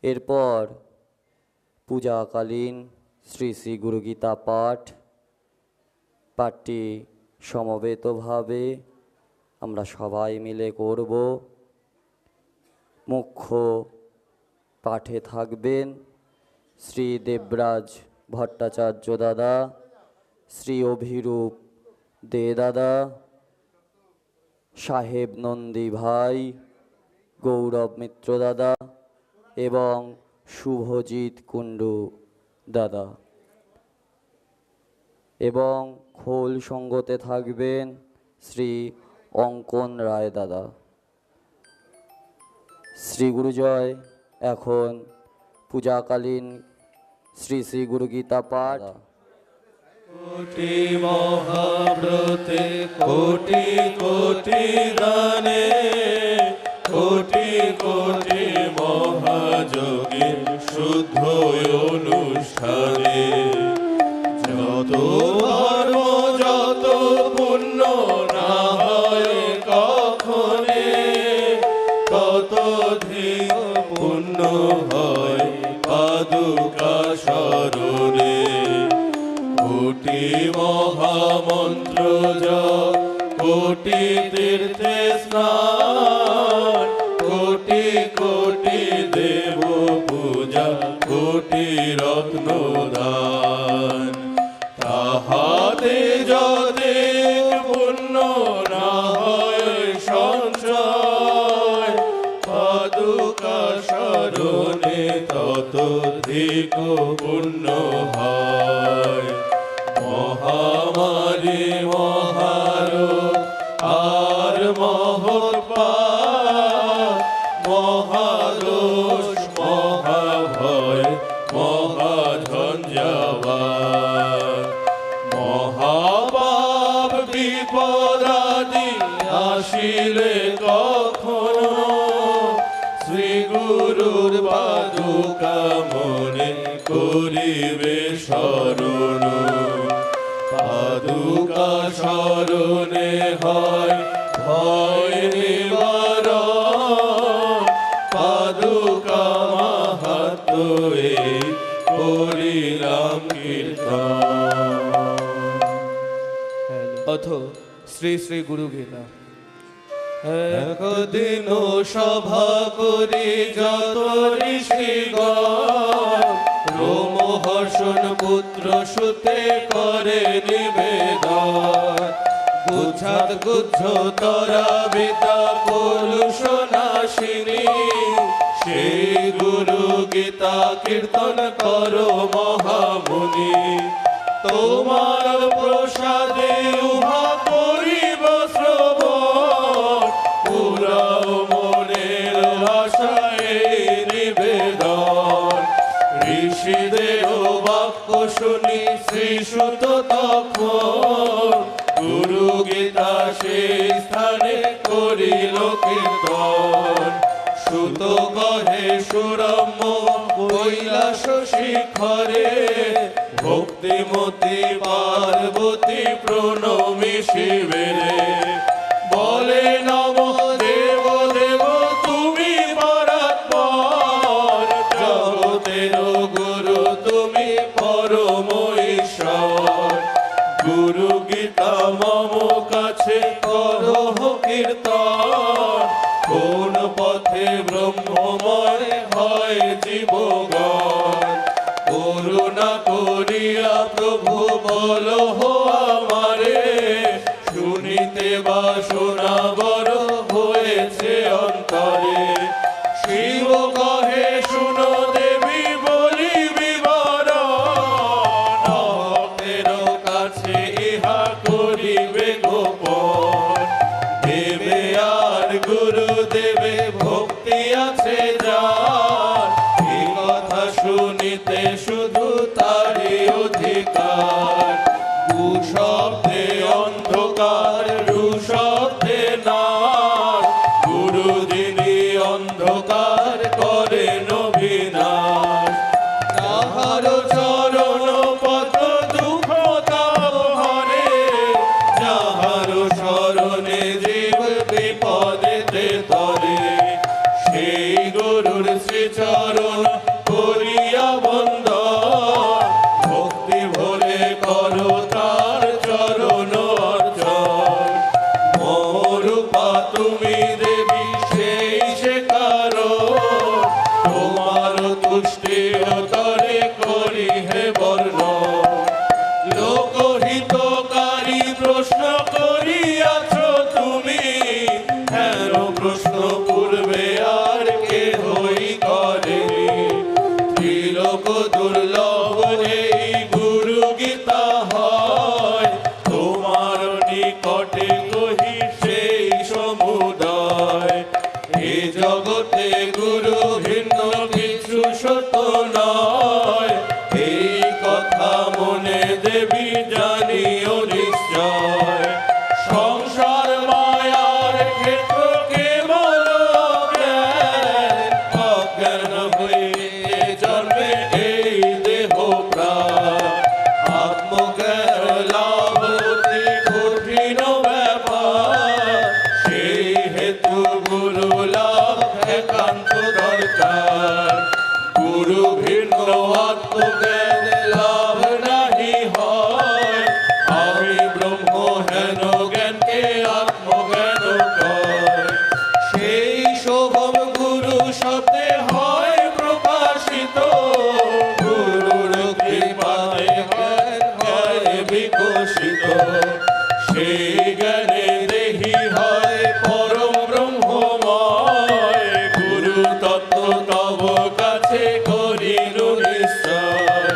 এরপর পূজাকালীন শ্রী শ্রী গুরুগীতা পাঠটি সমবেতভাবে আমরা সবাই মিলে করব। মুখ্য পাঠে থাকবেন শ্রী দেবরাজ ভট্টাচার্য দাদা, শ্রী অভিরূপ দে দাদা, সাহেব নন্দী ভাই, গৌরব মিত্র দাদা এবং শুভজিৎ কুণ্ডু দাদা, এবং খোল সঙ্গতে থাকবেন শ্রী অঙ্কন রায় দাদা। শ্রী গুরুজয় এখন পূজাকালীন শ্রী শ্রী গুরুগীতা পাঠ। কোটি মহাব্রতে কোটি কোটি দানে, কোটি কোটি মহাযোগীর শুদ্ধ অনুষ্ঠানে, যত ধর্ম যত পুণ্য না হয় কখনে, ততোধিক পুণ্য হয় পাদুকা শরণে। কোটি মহামন্ত্র জপ, কোটি তীর্থে স্নান, কোটি কোটি দেব পূজা, কোটি রত্ন দান, তাহাতে যদি পুণ্য না হয় সঞ্চয়, পাদুকা শরণে ততোধিক পুণ্য হয়। মহামারী মহারোগ আর মহোৎপাত, মহাদোষ মহাভয় মহাঝঞ্ঝাবাত, মহাপাপ বিপদাদি আসিলে কখনো, শ্রী গুরুর পাদুকা মনে করিবে শরণ। পাদুকা শরণে হয় ভয় নিবারণ, পাদুকা মাহাত্ম্যে করিলাম কীর্তন। অথ শ্রী শ্রী গুরুগীতা। একদিন সভা করি যত ঋষিগণ, রোমহর্ষণ পুত্র সুতে করে নিবেদন, গুচ্ছাদ গুচ্ছ তরা বিতা কলুষ নাশিনী, সেই গুরু গীতা কীর্তন করো মহামুনি। তোমার প্রসাদে উহা করিব শ্রবণ, পুরাও মনের আশায় নিবেদন। ঋষিদের বাক্য শুনি শ্রীসুত তখন, গুরু গীতা সেই স্থানে করিল কীর্তন। সুত কহে সুরম্য কৈলাস শিখরে, ভক্তিমতী পার্বতী প্রণমী শিবেরে। বলে নম দেব দেব তুমি পরাৎপর, জগতের গুরু তুমি পরম ঈশ্বর। গুরু গীতা মম কাছে করহ কীর্তন, কোন পথে ব্রহ্মময় হয় জীবগণ। করুণা করিয়া প্রভু বলহ আমারে, শুনিতে বা শোনাবর হয়েছে অন্তরে। শিব কহে শুনো দেবী বলি বিবরণ, ভক্তের কাছে ইহা করিবে গোপন। দেবে আর গুরু দেবে ভক্তি আছে যার, এই কথা শুনিতে শুধু তারই অধিকার। কুশব্দে অন্ধকার রুশব্দে নাশ, গুরু যিনি অন্ধকার করেন বিনাশ। তাহার চরণ পদ্ম দুঃখ তাপ হরে, যাহার শরণে জীব বিপদেতে তরে। সেই গুরুর শ্রী চরণ করিয়া বন্দন, ভক্তি ভরে করো তার চরণ অর্চন। মরূপা তুমি দেবী সেই সে কারণ, তোমার তুষ্টির তরে করি হে বর্ণন। লোকহিতকারী প্রশ্ন করিয়াছ তুমি, হেন প্রশ্ন পূর্বে আর কেহই করেনি। ত্রিলোক দুর্লভ এই গুরু গীতা হয়, তোমার নিকটে কহি সেই সমুদয়। এ জগতে গুরু ভিন্ন কিছু সত নয়, এই কথা মনে দেবী জানিও নিশ্চয়। সংসার মায়ার ক্ষেত্র কেবল অজ্ঞান, অজ্ঞান হয়ে জন্মে এই দেহ প্রাণ। আত্মজ্ঞান লাভ অতি কঠিন ব্যাপার, সেই হেতু গুরু লাভ একান্ত দরকার। গুরু ভিন্ন আত্মজ্ঞান লাভ নাহি হয়, আমি ব্রহ্ম হেন জ্ঞানকে আত্মজ্ঞান কয়। সেই শোভম গুরু শব্দে হয় প্রকাশিত, গুরুর কৃপাতে জ্ঞান হয় বিকশিত। সেই জ্ঞানে দেহি হয় পরম ব্রহ্মময়, গুরু তত্ত্ব তব কাছে করিনু নিশ্চয়।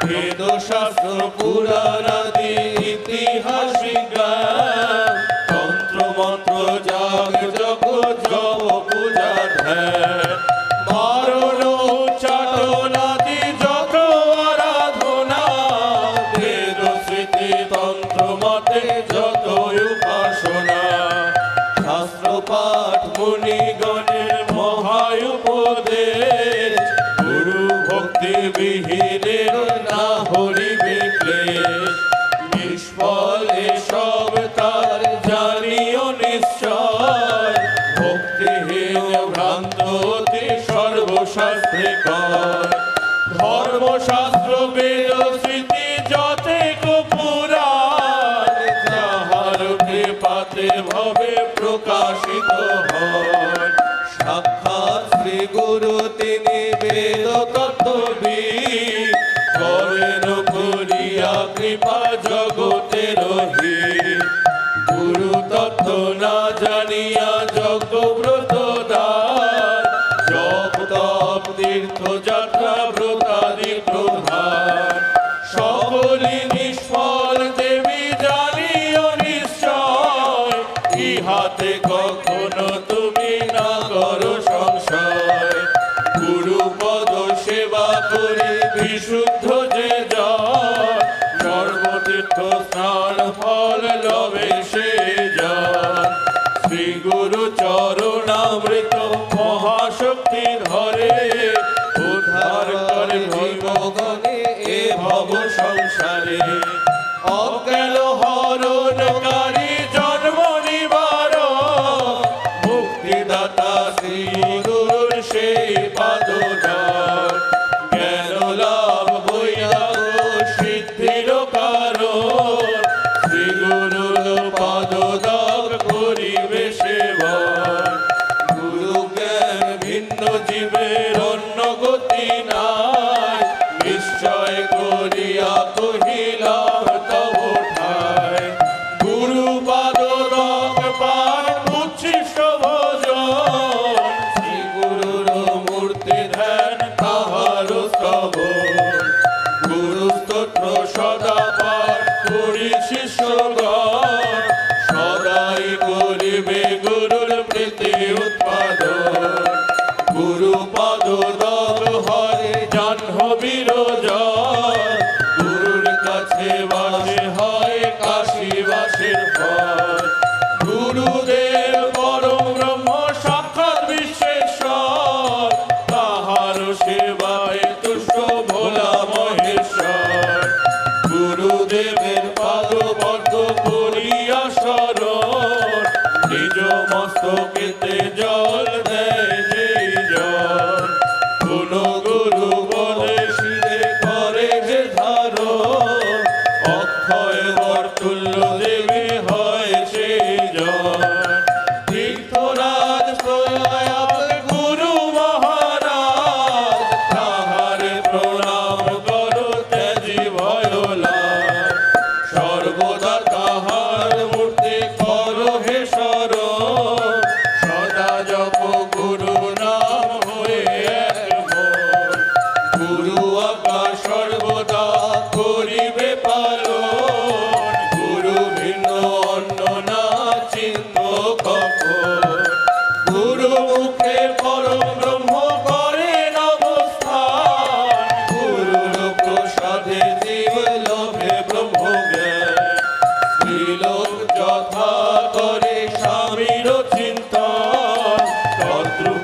বেদ শাস্ত্র পুরাণ আদি ইতিহাস বিজ্ঞান, তন্ত্র মন্ত্র যাগ যজ্ঞ জপ পূজা ধ্যান। মারণ উচ্চাটন আদি যত আরাধনা, বেদ স্মৃতি তন্ত্র মতে যত উপাসনা। শাস্ত্র পাঠ মুনিগণের মহা উপদেশ, গুরু ভক্তি বিহীনের না হরিবে ক্লেশ। নিষ্ফলে সব তার জানিও নিশ্চয়, ভক্তিহীন ভ্রান্ত অতি সর্বশাস্ত্রে কয়। ধর্মশাস্ত্র বেদ স্মৃতি যতে পুরাণ, যাহার কৃপাতে ভবে প্রকাশিত হয়। সাক্ষাৎ শ্রী গুরু তিনি বেদ তত্ত্ববিদ, করেন করিয়া কৃপা জগতের হিত। গুরু তত্ত্ব না জানিয়া যজ্ঞ ব্রত দান, জপ তপ তীর্থ যাত্রা ব্রতাদি প্রধান। সকলি নিষ্ফল দেবী জানিও নিশ্চয়, ইহাতে কখনো তুমি না করো সংশয়। গুরু পদ সেবা করি বিশুদ্ধ যে জন, সর্বতীর্থ স্নান ফল লবে সে জন। শ্রী গুরু চরণামৃত মহাশক্তি ধরে, উদ্ধার করে জীবগণে এ ভব সংসারে। অজ্ঞান হরণকারী জন্ম নিবারণ, মুক্তিদাতা শ্রী গুরুর সেই পাদদান। জ্ঞান লাভ বৈরাগ্য সিদ্ধির কারণ, শ্রী গুরুর পাদদান করিবে সেবন। গুরু জ্ঞান ভিন্ন জীবের অন্য গতি নাই, নিশ্চয় করিয়া কহিলাম তব ঠায়। গুরু পাদদান পান উচ্ছিষ্ট ভোজন, শ্রী গুরুর মূর্তি ধ্যান তাহার স্তবন। গুরু স্তোত্র সদা পাঠ করি শিষ্যগণ, সদাই করিবে গুরুর প্রীতি উৎপাদন। গুরু পদ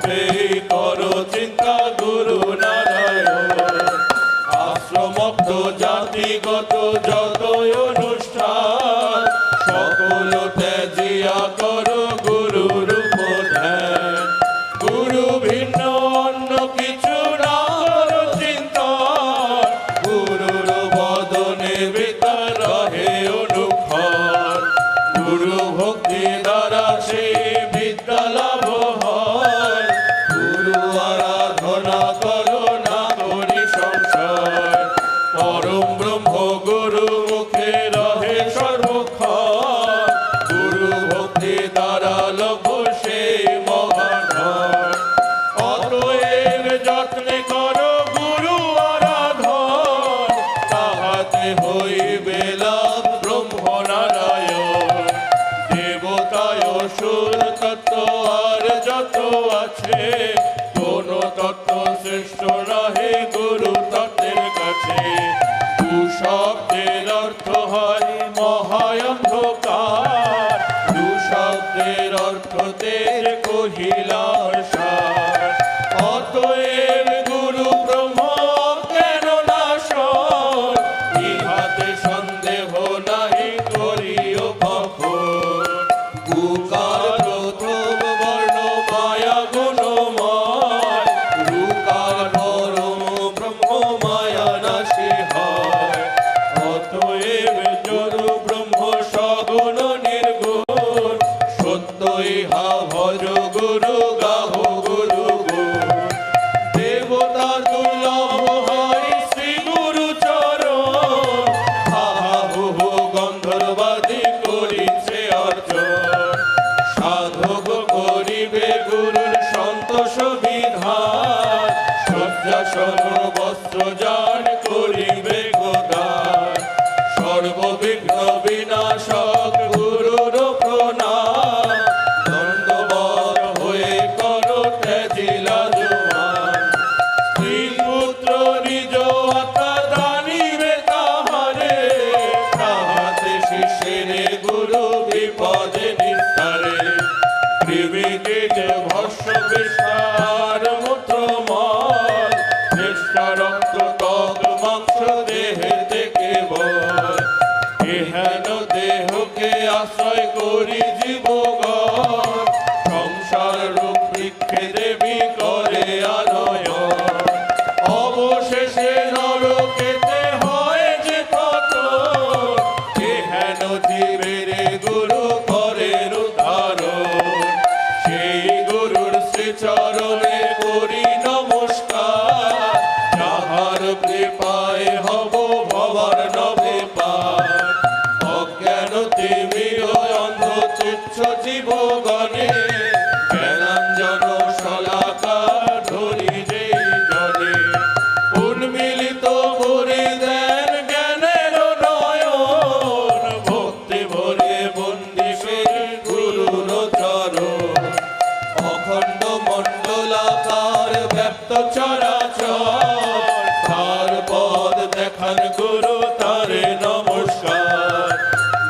পূর্বেই করো চিন্তা গুরু নারায়ণ। আশ্রমক্ত জাতিগত যতই অনুষ্ঠান, সকল ত্যাজিয়া করো গুরুর ধ্যান। গুরু ভিন্ন অন্য কিছু না করো চিন্তন, গুরুর বদনে বিতার রহে অনুক্ষণ। গুরু ভক্তি দ্বারা সেই বিদ্যা লাভ হয়, গুরু আরাধনা করো না করি সংশয়। পরম ব্রহ্ম গুরু মুখে রহে সর্বক্ষণ, গুরু ভক্তি দ্বারা লভ সেই মহাধন। অতএব যত্নে করো গুরু আরাধন, তাহাতে হইবে লাভ ব্রহ্ম নারায়ণ। দেবতায় অসুর তত্ত্ব আর যত আছে, কোন তত্ত্ব শ্রেষ্ঠ নহে গুরু তত্ত্বের কাছে। দুঃশব্দের অর্থ হয় মহায়ন্ধকার, দুঃশব্দের অর্থ তের কহিলাম সার। অতএব গুরু ব্রহ্ম কেন নাশন, ইহাতে সন্দেহ নাহি করিও কখন। উকার প্রথম বর্ণ মায়া গুণময়, রুকার পরম ব্রহ্ম মায়া নাশী হয়। অতএব জরু ব্রহ্ম সগুণ নির্গুণ, সত্য ইহা ভজ গুরু গাহ গুরু গুণ। দেবতা দুর্লভ হয় শ্রী গুরু চরণ, আহা বহু গন্ধর্বাদি করিছে অর্জন। সাধক করিবে গুরুর সন্তোষ বিধান, শয্যাসন বস্ত্র যান করিবে গোদান। সর্ববিঘ্ন বিনাশক গুরুর প্রণাম, দণ্ডবত হয়ে করো ত্যাজিলা জুমান। স্ত্রীপুত্র নিজ আত্মা দানিবে তাহারে, তাহাতে শিষ্যের গুরু বিপদে নিস্তারে। কৃমিকীট ভস্য বিস্তার মূত্রময়, চেষ্টা রক্ত ত্বক মাংস দেহে থেকে বয়। এহেন দেহকে আশ্রয় করি জীবগণ, সংসার রূপ বৃক্ষে দেবী করে আনয়ন। অবশেষে নরকেতে হয় যে পতন, এহেন জীবের গুরু করেন উদ্ধারণ। সেই গুরুর শ্রীচরণে করি নমস্কার, যাহার কৃপায় হব ভবার নবে পার। অজ্ঞান তিমির অন্ধ তুচ্ছ জীবগণে, জ্ঞানাঞ্জন শলাকার ধরি যেই জনে। উন্মিলিত করে দেন জ্ঞানের নয়ন, ভক্তি ভরে বন্দিবে গুরুর চরণ। অখণ্ড মণ্ডলাকার ব্যাপ্ত চরাচর, তার পদ দেখান গুরু তারে নমস্কার।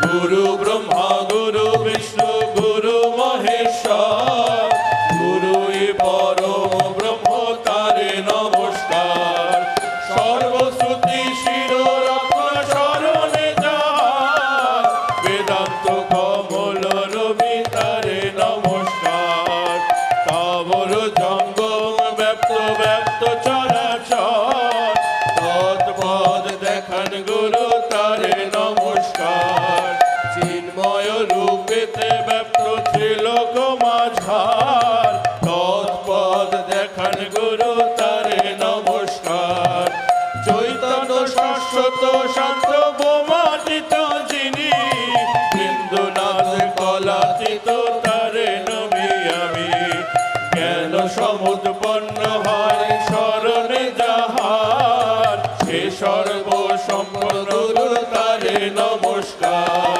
গুরু ব্রহ্মা গুরু বিষ্ণু গুরু মহেশ্বর, গুরুই পরম ব্রহ্ম তারে নমস্কার। সর্বশ্রুতি শিররত্ন শরণে যাহার, বেদান্ত কমল রবি তারে নমস্কার। তাবর জঙ্গম ব্যাপ্ত ব্যাপ্ত চরাচর, তৎপদ দেখান গুরু তারে নমস্কার। চিন্ময় রূপেতে ব্যাপ্ত ত্রিলোক মাঝার, তৎপদ দেখান গুরু তারে নমস্কার। চৈতন্য শাশ্বত শান্ত বোমাতীত যিনি, বিন্দুনাথ কলাতীত তারে নবী আমি। জ্ঞান সমুৎপন্ন হয় শরণে যাহার, সে সর্বসম্পন্ন তারে নমস্কার।